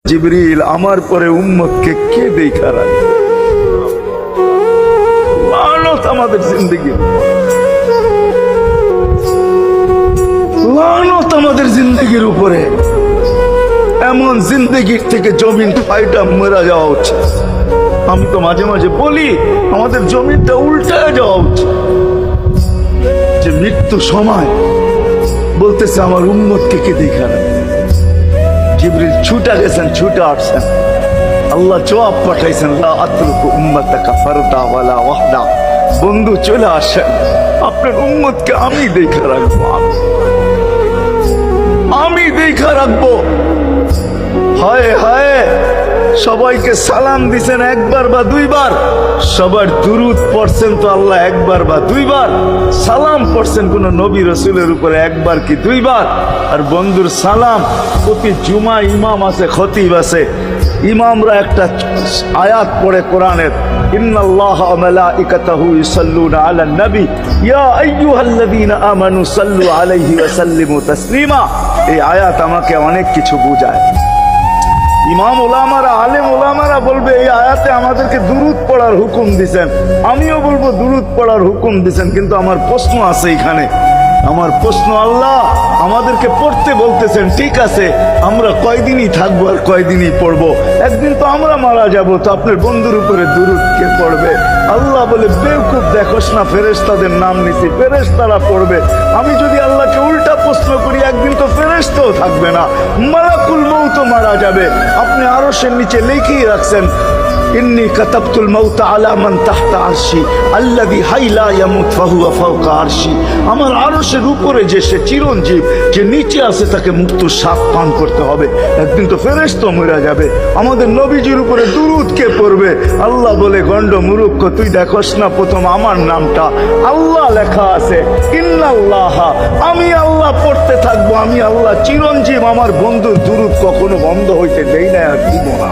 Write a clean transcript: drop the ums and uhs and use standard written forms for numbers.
জিবরিল আমার পরে উম্মতকে কে দেখা রাখবে? লানত আমাদের জিন্দগি, লানত আমাদের জিন্দগির উপরে। এমন জিন্দগির থেকে জমিন ফাইটা মরা যাওয়া উচিত। আমি তো মাঝে মাঝে বলি আমাদের জমিনটা উল্টায় যাওয়া উচিত, যে মৃত্যু সময় বলতেছে আমার উম্মতকে কে দেখা রাখবে। জিবরিল ছুটা গেছেন, ছুটা আসছেন, আল্লাহ জবাব পাঠাইছেন, লা আতরুকু উম্মাতাকা ফারদা ওয়ালা ওয়াহদা। বন্ধু চলে আসেন, আপনার উম্মতকে আমি দেখা রাখবো, আমি দেখা রাখবো। হায় হায়, সবাইকে সালাম দিছেন একবার বা দুইবার, সবার দুরুদ পড়ছেন তো আল্লাহ একবার বা দুইবার, সালাম পড়ছেন কোন নবী রসুলের উপরে একবার কি দুইবার। আর বন্ধুর সালাম প্রতি জুমা ইমাম আছে, খতিব আছে, ইমামরা একটা আয়াত পড়ে কোরআনের, ইন্নাল্লাহা ওয়া মালাইকাতাহু ইউসাল্লুনা আলান নবী ইয়া আইয়ুহাল্লাযীনা আমানু সাল্লু আলাইহি ওয়া সাল্লিমু তাসলিমা। এই আয়াত আমাকে অনেক কিছু বোঝায়। ইমাম ওলামারা, আলেম ওলামারা বলবে এই আয়াতে আমাদেরকে দুরুদ পড়ার হুকুম দিছেন, আমিও বলবো দুরুদ পড়ার হুকুম দিছেন। কিন্তু আমার প্রশ্ন আছে এখানে, আমার প্রশ্ন, আল্লাহ আমাদেরকে পড়তে বলতেছেন, ঠিক আছে, আমরা কয়দিনই থাকবো আর কয়দিনই পড়বো? একদিন তো আমরা মারা যাব, তো আপনার বন্ধুর উপরে দুরুদ কে পড়বে? আল্লাহ বলে, বেওকুফ, দেখোস না ফেরেশতাদের নাম নিছি, ফেরেশতারা পড়বে। আমি যদি আল্লাহকে উল্টা প্রশ্ন করি, একদিন তো ফেরেশতাও থাকবে না, মালাকুল মউত মারা যাবে। আপনি আরশের নিচে লিখেই রাখছেন, ইন্নী কাতাবতুল মাউত আলা মান তাহতা আরশি আল্লাযী হাইলা ইয়ামুত ফাহুয়া ফাওকা আরশি। আমার আরশের উপরে যে সে চিরঞ্জীব, যে নিচে আছে তাকে মৃত্যুর স্বাদ পান করতে হবে। একদিন তো ফেরেশতা মরে যাবে, আমাদের নবীজির উপরে দুরূদ কে পড়বে? আল্লাহ বলে, গন্ড মূর্খ, তুই দেখোস না প্রথম আমার নামটা আল্লাহ লেখা আছে, ইন্নাল্লাহা, আমি আল্লাহ পড়তে থাকবো, আমি আল্লাহ চিরঞ্জীব, আমার বন্ধুর দুরূদ কখনো বন্ধ হইতে দেই না আর দিব না।